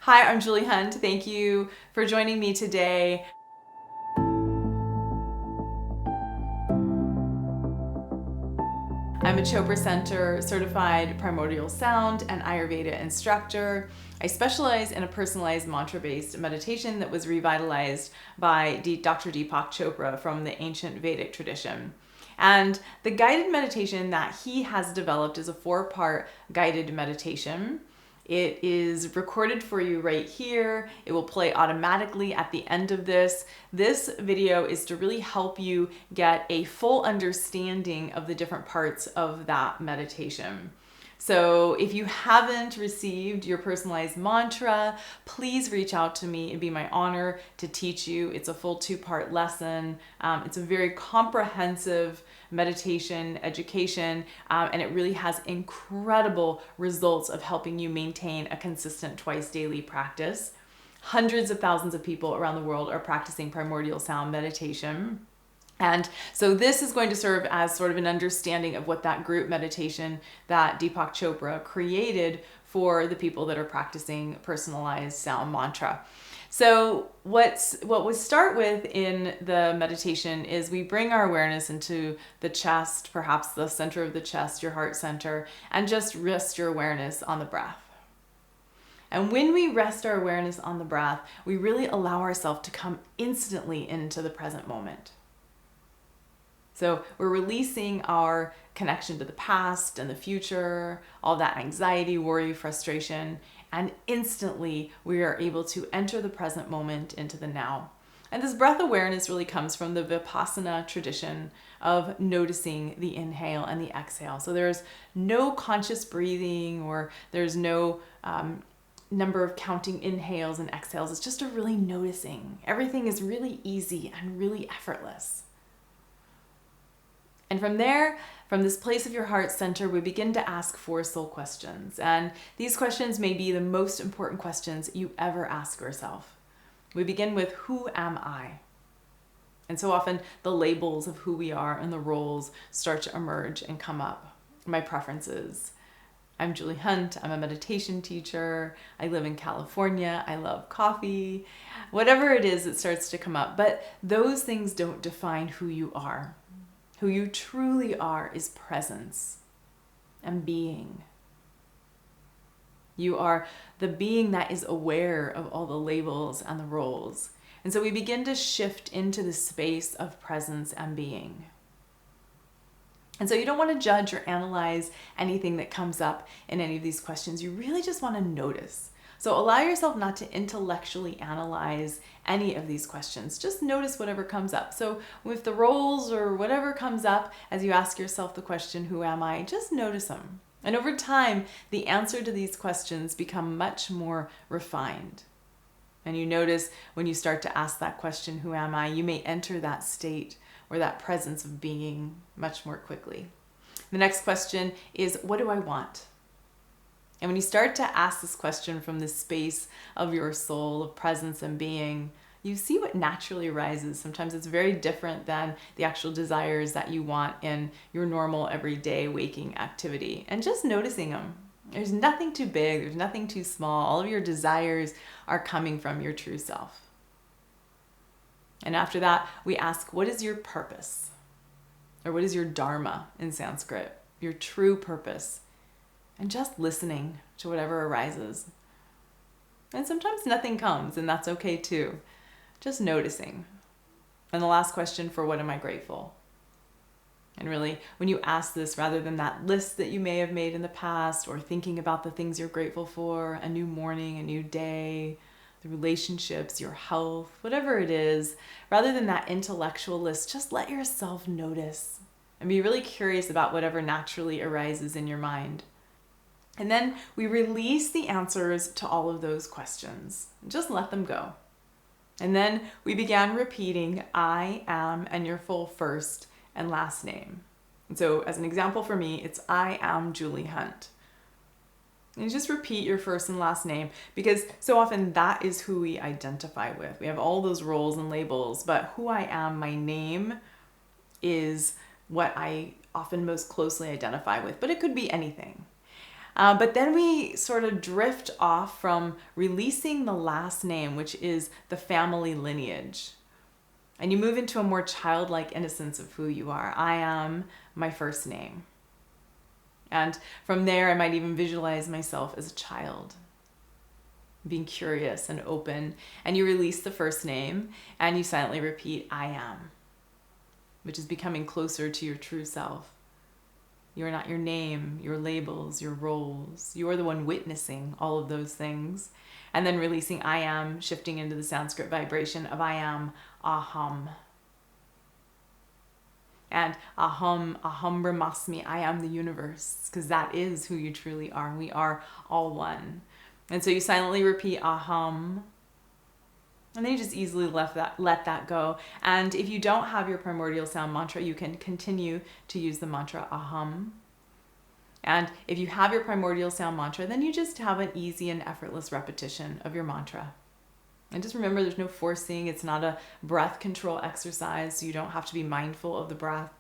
Hi, I'm Julie Hunt. Thank you for joining me today. I'm a Chopra Center certified Primordial Sound and Ayurveda instructor. I specialize in a personalized mantra-based meditation that was revitalized by Dr. Deepak Chopra from the ancient Vedic tradition. And the guided meditation that he has developed is a 4-part guided meditation. It is recorded for you right here. It will play automatically at the end of this. This video is to really help you get a full understanding of the different parts of that meditation. So if you haven't received your personalized mantra, please reach out to me. It'd be my honor to teach you. It's a full 2-part lesson. It's a very comprehensive meditation education, and it really has incredible results of helping you maintain a consistent twice daily practice. Hundreds of thousands of people around the world are practicing primordial sound meditation. And so this is going to serve as sort of an understanding of what that group meditation that Deepak Chopra created for the people that are practicing personalized sound mantra. So what we start with in the meditation is we bring our awareness into the chest, perhaps the center of the chest, your heart center, and just rest your awareness on the breath. And when we rest our awareness on the breath, we really allow ourselves to come instantly into the present moment. So we're releasing our connection to the past and the future, all that anxiety, worry, frustration, and instantly we are able to enter the present moment into the now. And this breath awareness really comes from the Vipassana tradition of noticing the inhale and the exhale. So there's no conscious breathing, or there's no number of counting inhales and exhales. It's just a really noticing. Everything is really easy and really effortless. And from there, from this place of your heart center, we begin to ask 4 soul questions. And these questions may be the most important questions you ever ask yourself. We begin with, who am I? And so often the labels of who we are and the roles start to emerge and come up. My preferences. I'm Julie Hunt. I'm a meditation teacher. I live in California. I love coffee. Whatever it is, it starts to come up. But those things don't define who you are. Who you truly are is presence and being. You are the being that is aware of all the labels and the roles. And so we begin to shift into the space of presence and being. And so you don't want to judge or analyze anything that comes up in any of these questions. You really just want to notice. So allow yourself not to intellectually analyze any of these questions. Just notice whatever comes up. So with the roles or whatever comes up as you ask yourself the question, who am I? Just notice them. And over time, the answer to these questions become much more refined. And you notice when you start to ask that question, who am I? You may enter that state or that presence of being much more quickly. The next question is, what do I want? And when you start to ask this question from the space of your soul, of presence and being, you see what naturally arises. Sometimes it's very different than the actual desires that you want in your normal everyday waking activity. And just noticing them. There's nothing too big, there's nothing too small. All of your desires are coming from your true self. And after that, we ask, what is your purpose? Or what is your dharma in Sanskrit? Your true purpose. And just listening to whatever arises. And sometimes nothing comes, and that's okay too. Just noticing. And the last question, for what am I grateful? And really, when you ask this, rather than that list that you may have made in the past, or thinking about the things you're grateful for, a new morning, a new day, the relationships, your health, whatever it is, rather than that intellectual list, just let yourself notice and be really curious about whatever naturally arises in your mind. And then we release the answers to all of those questions. Just let them go. And then we began repeating I am and your full first and last name. And so as an example for me, it's I am Julie Hunt. And you just repeat your first and last name, because so often that is who we identify with. We have all those roles and labels, but who I am, my name, is what I often most closely identify with. But it could be anything. But then we sort of drift off from releasing the last name, which is the family lineage. And you move into a more childlike innocence of who you are. I am my first name. And from there, I might even visualize myself as a child, being curious and open. And you release the first name and you silently repeat, I am, which is becoming closer to your true self. You are not your name, your labels, your roles. You are the one witnessing all of those things. And then releasing I am, shifting into the Sanskrit vibration of I am, aham. And aham brahmasmi, I am the universe, because that is who you truly are. We are all one. And so you silently repeat aham, and then you just easily let that go. And if you don't have your primordial sound mantra, you can continue to use the mantra aham. And if you have your primordial sound mantra, then you just have an easy and effortless repetition of your mantra. And just remember, there's no forcing. It's not a breath control exercise, so you don't have to be mindful of the breath.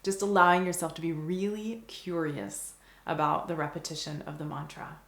Just allowing yourself to be really curious about the repetition of the mantra,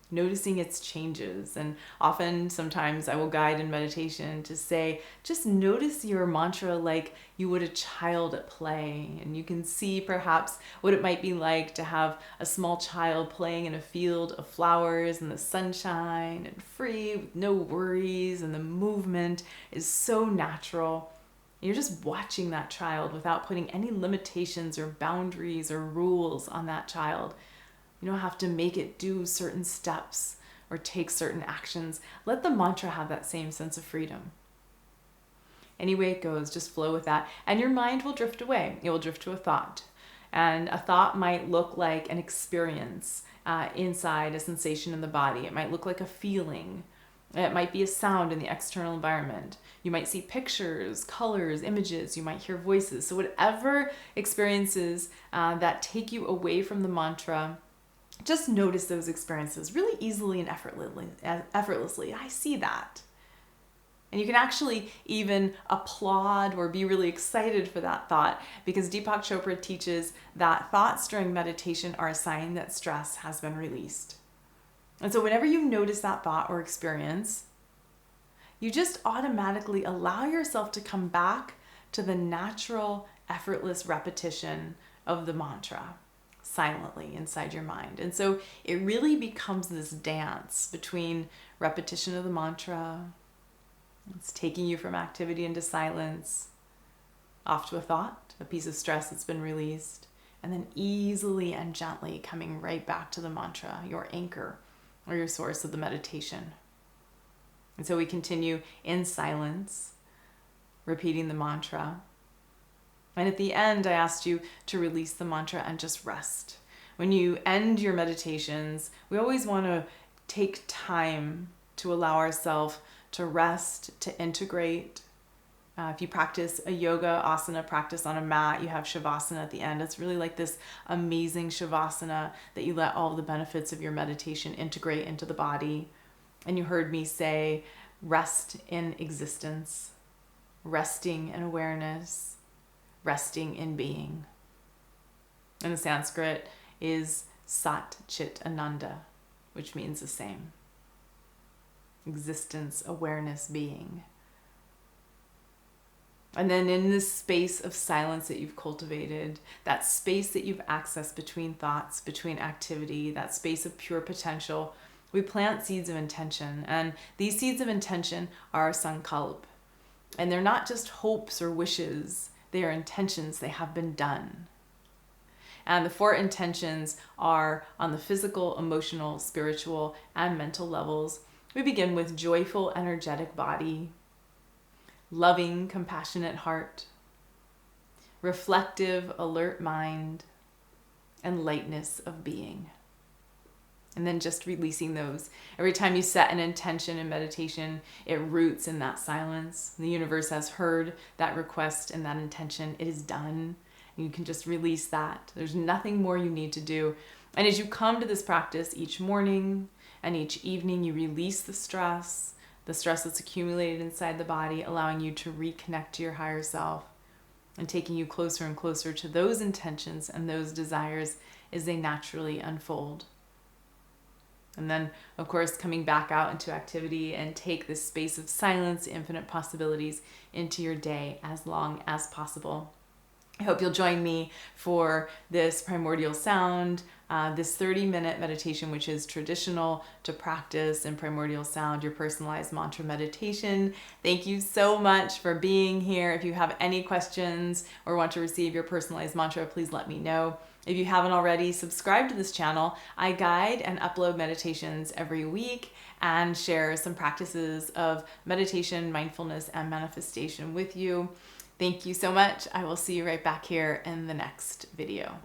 noticing its changes. And often, sometimes I will guide in meditation to say, just notice your mantra like you would a child at play. And you can see perhaps what it might be like to have a small child playing in a field of flowers in the sunshine and free with no worries, and the movement is so natural. You're just watching that child without putting any limitations or boundaries or rules on that child. You don't have to make it do certain steps or take certain actions. Let the mantra have that same sense of freedom. Any way it goes, just flow with that. And your mind will drift away. It will drift to a thought. And a thought might look like an experience inside, a sensation in the body. It might look like a feeling. It might be a sound in the external environment. You might see pictures, colors, images. You might hear voices. So whatever experiences that take you away from the mantra, just notice those experiences really easily and effortlessly. I see that. And you can actually even applaud or be really excited for that thought, because Deepak Chopra teaches that thoughts during meditation are a sign that stress has been released. And so whenever you notice that thought or experience, you just automatically allow yourself to come back to the natural, effortless repetition of the mantra silently inside your mind. And so it really becomes this dance between repetition of the mantra, it's taking you from activity into silence, off to a thought, a piece of stress that's been released, and then easily and gently coming right back to the mantra, your anchor or your source of the meditation. And so we continue in silence, repeating the mantra. And at the end, I asked you to release the mantra and just rest. When you end your meditations, we always want to take time to allow ourselves to rest, to integrate. If you practice a yoga asana practice on a mat, you have shavasana at the end. It's really like this amazing shavasana that you let all the benefits of your meditation integrate into the body. And you heard me say, rest in existence, resting in awareness, resting in being. And the Sanskrit is Sat Chit Ananda, which means the same. Existence, awareness, being. And then in this space of silence that you've cultivated, that space that you've accessed between thoughts, between activity, that space of pure potential, we plant seeds of intention. And these seeds of intention are sankalp. And they're not just hopes or wishes. They are intentions. They have been done. And the 4 intentions are on the physical, emotional, spiritual, and mental levels. We begin with joyful, energetic body, loving, compassionate heart, reflective, alert mind, and lightness of being. And then just releasing those. Every time you set an intention in meditation, it roots in that silence. The universe has heard that request and that intention. It is done. And you can just release that. There's nothing more you need to do. And as you come to this practice each morning and each evening, you release the stress that's accumulated inside the body, allowing you to reconnect to your higher self and taking you closer and closer to those intentions and those desires as they naturally unfold. And then, of course, coming back out into activity and take this space of silence, infinite possibilities into your day as long as possible. I hope you'll join me for this Primordial Sound, this 30-minute meditation, which is traditional to practice in Primordial Sound, your personalized mantra meditation. Thank you so much for being here. If you have any questions or want to receive your personalized mantra, please let me know. If you haven't already, subscribe to this channel. I guide and upload meditations every week and share some practices of meditation, mindfulness, and manifestation with you. Thank you so much. I will see you right back here in the next video.